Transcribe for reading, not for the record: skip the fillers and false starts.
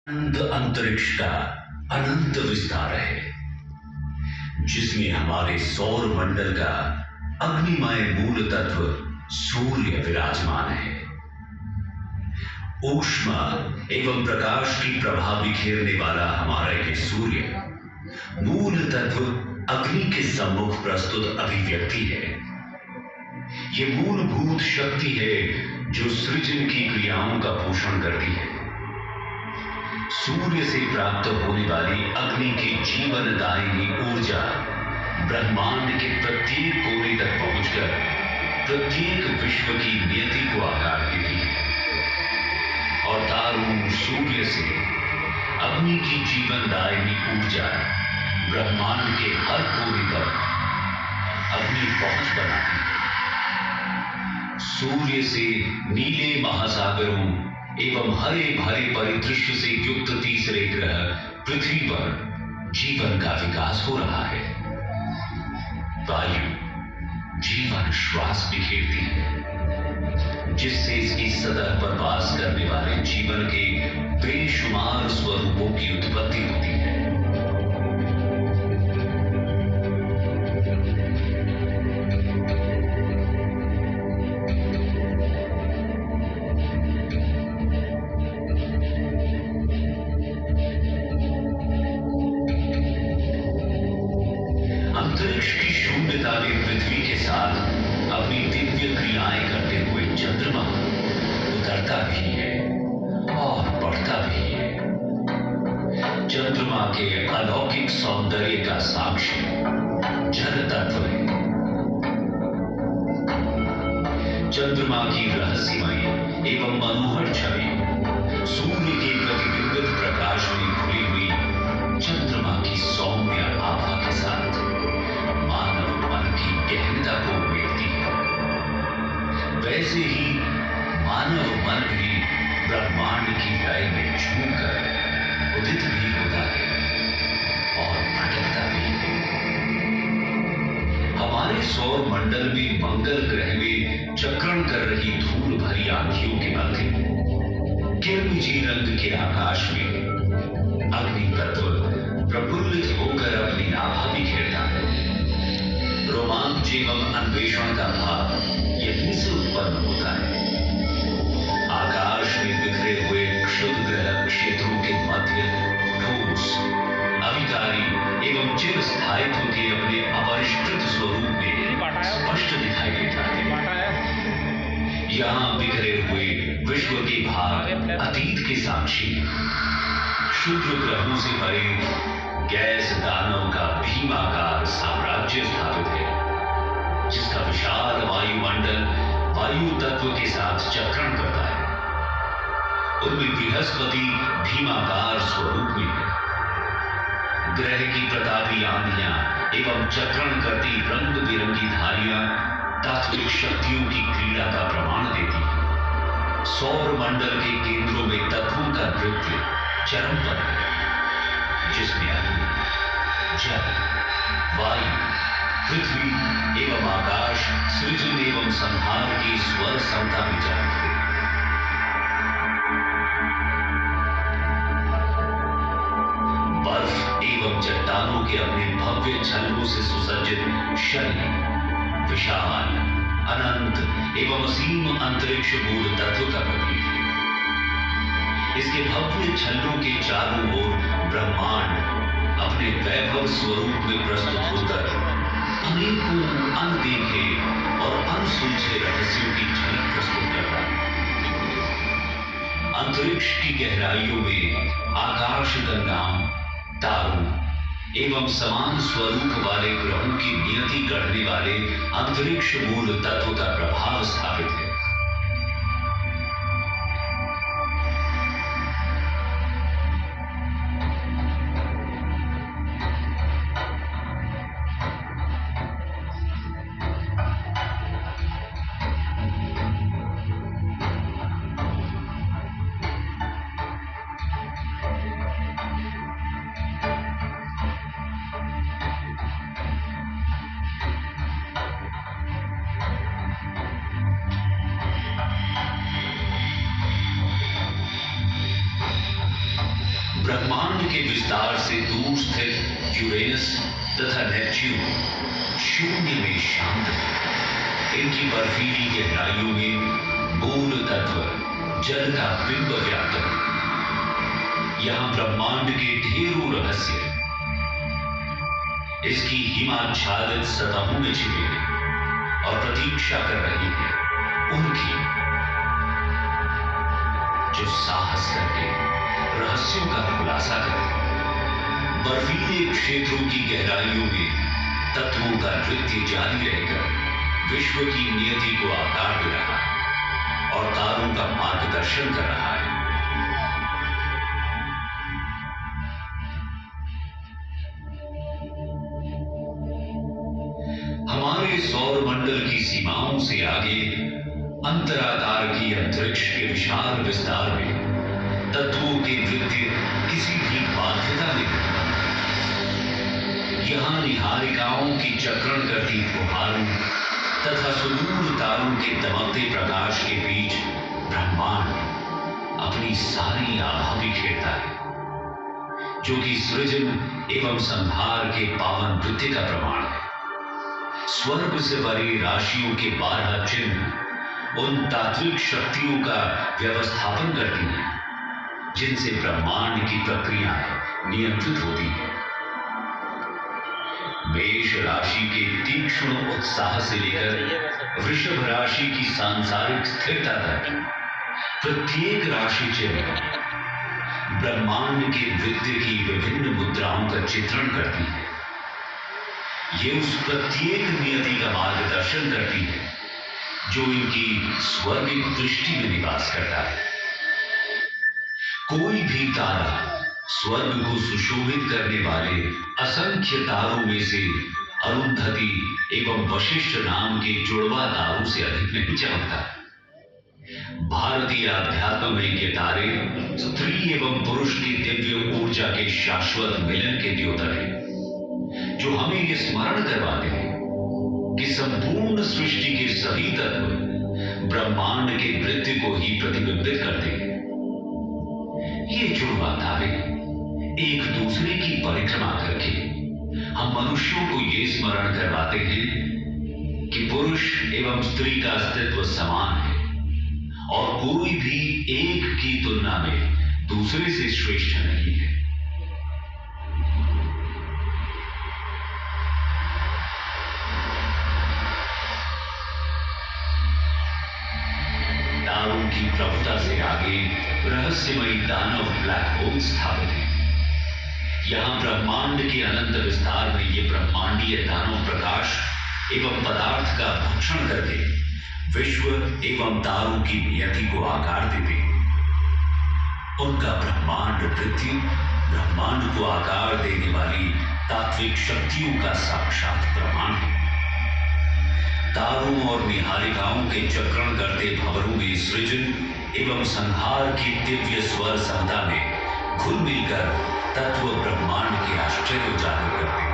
अनंत अंतरिक्ष का अनंत विस्तार है, जिसमें हमारे सौर मंडल का अग्निमय मूल तत्व सूर्य विराजमान है। ऊष्मा एवं प्रकाश की प्रभा बिखेरने वाला हमारा ये सूर्य मूल तत्व अग्नि के सम्मुख प्रस्तुत अभिव्यक्ति है। ये मूलभूत शक्ति है जो सृजन की क्रियाओं का पोषण करती है। सूर्य से प्राप्त होने वाली अग्नि की जीवनदायिनी ऊर्जा ब्रह्मांड के प्रत्येक कोने तक पहुंचकर प्रत्येक विश्व की नियति को आकार देती है और दारुण सूर्य से अग्नि की जीवनदायिनी ऊर्जा ब्रह्मांड के हर कोने तक अपनी पहुंच बनाती है। सूर्य से नीले महासागरों एवं हरे भरे परिदृश्य से युक्त तीसरे ग्रह पृथ्वी पर जीवन का विकास हो रहा है। वायु जीवन श्वास बिखेरती है, जिससे इसकी सतह पर वास करने वाले जीवन के बेशुमार स्वरूपों की उत्पत्ति होती है। अंतरिक्ष की शून्यता में पृथ्वी के साथ अपनी दिव्य क्रियाएं करते हुए चंद्रमा उतरता भी है और बढ़ता भी है। चंद्रमा के अलौकिक सौंदर्य का साक्ष्य जल तत्व है। चंद्रमा की रहस्यमयी एवं मनोहर छवि सूर्य के प्रतिबिंबित प्रकाश में खुली हुई चंद्रमा की सौम्य आभा के साथ मानव मन की गहनता को उमेरती है। वैसे ही मानव मन भी ब्रह्मांड की लय में झूमकर उदित भी होता है और भटकता भी है। हमारे सौर मंडल में मंगल ग्रह में चक्रण कर रही धूल भरी आंधियों के मध्य किरणजी रंग के आकाश में अग्नि तत्व प्रफुल्लित होकर अपनी आभा बिखेरता है। रोमांच एवं अन्वेषण का भाव यहीं से उत्पन्न होता है। आकाश में बिखरे हुए क्षुद्र ग्रह क्षेत्रों के मध्य ठोस, अविकारी एवं चिरस्थायित्व के अपने अपरिष्कृत स्वरूप में स्पष्ट दिखाई देता है। यहां बिखरे हुए विश्व के भाग अतीत के साक्षी क्षुद्र ग्रहों से परे गैस दानव का भीमाकार साम्राज्य स्थापित है, जिसका विशाल वायुमंडल वायु तत्व के साथ चक्रण करता है। उनमें बृहस्पति भीमाकार स्वरूप में है। ग्रह की प्रतापी आंधियां एवं चक्रण करती रंग बिरंगी धारियां तात्विक शक्तियों की क्रीड़ा का प्रमाण देती है। सौर मंडल के केंद्रों में तत्वों का नृत्य चरम पर है, जिसमें अग्नि, जल, वायु, पृथ्वी एवं आकाश सृजन एवं संहार की स्वर समता में जागते हैं। बर्फ एवं चट्टानों के अपने भव्य छल्लों से सुसज्जित शरीर विशाल, अनंत एवं असीम अंतरिक्ष मूल तत्व का प्रतीक है। इसके भव्य छल्लों के चारों ओर ब्रह्मांड अपने वैभव स्वरूप में प्रस्तुत होकर अनेकों अनदेखे और अनसुलझे रहस्यों की झलक प्रस्तुत करता है। अंतरिक्ष की गहराइयों में आकाश गंगाओं, तारों एवं समान स्वरूप वाले ग्रहों की नियति गढ़ने वाले अंतरिक्ष मूल तत्व का प्रभाव स्थापित है। ब्रह्मांड के विस्तार से दूर स्थित यूरेनस तथा नेपच्यून शून्य में शांत है। इनकी बर्फीली गहराइयों में मूल तत्व जल का बिंब व्याप्त है। यहां ब्रह्मांड के ढेरों रहस्य इसकी हिमाच्छादित सतहों में छिपे हैं और प्रतीक्षा कर रही है उनकी जो साहस करके रहस्यों का खुलासा करें। बर्फीले क्षेत्रों की गहराइयों में तत्वों का नृत्य जारी रहकर विश्व की नियति को आकार दे रहा है और तारों का मार्गदर्शन कर रहा है। हमारे सौर मंडल की सीमाओं से आगे अंतराकार की अंतरिक्ष के विशाल विस्तार में तत्वों के नृत्य किसी भी बाध्यता में नहीं। यहां निहारिकाओं की चक्रण करती फुहारों तथा सुदूर तारों के दमकते प्रकाश के बीच ब्रह्मांड अपनी सारी आभा बिखेरता है, जो कि सृजन एवं संहार के पावन नृत्य का प्रमाण है। स्वर्ग से परे राशियों के 12 चिन्ह उन तात्विक शक्तियों का व्यवस्थापन करती हैं जिनसे ब्रह्मांड की प्रक्रियाएं नियंत्रित होती हैं। मेष राशि के तीक्ष्ण उत्साह से लेकर वृषभ राशि की सांसारिक स्थिरता तक प्रत्येक राशि चिन्ह ब्रह्मांड के नृत्य की विभिन्न मुद्राओं का चित्रण करती है। ये उस प्रत्येक नियति का मार्गदर्शन करती है जो इनकी स्वर्गिक दृष्टि में निवास करता है। कोई भी तारा स्वर्ग को सुशोभित करने वाले असंख्य तारों में से अरुंधति एवं वशिष्ठ नाम के जुड़वा तारों से अधिक नहीं चमकता। भारतीय अध्यात्म में ये तारे स्त्री एवं पुरुष की दिव्य ऊर्जा के शाश्वत मिलन के द्योतक हैं, जो हमें ये स्मरण करवाते हैं कि संपूर्ण सृष्टि के सभी तत्व ब्रह्मांड के नृत्य को ही प्रतिबिंबित करते हैं। ये जुड़वा तारे एक दूसरे की परिक्रमा करके हम मनुष्यों को ये स्मरण करवाते हैं कि पुरुष एवं स्त्री का अस्तित्व समान है और कोई भी एक की तुलना में दूसरे से श्रेष्ठ नहीं है। तारों की प्रभुता से आगे रहस्यमयी दानव ब्लैक होल स्थापित है। यहां ब्रह्मांड के अनंत विस्तार में ये ब्रह्मांडीय दानव प्रकाश एवं पदार्थ का भक्षण करके विश्व एवं तारों की नियति को आकार देते हैं। उनका ब्रह्मांड नृत्य ब्रह्मांड को आकार देने वाली तात्विक शक्तियों का साक्षात प्रमाण है। तारों और निहारिकाओं के चक्रण करते भंवरों में सृजन एवं संहार की दिव्य स्वर संध्या में घुल मिलकर तत्व ब्रह्मांड के आश्चर्य उजागर करते हैं।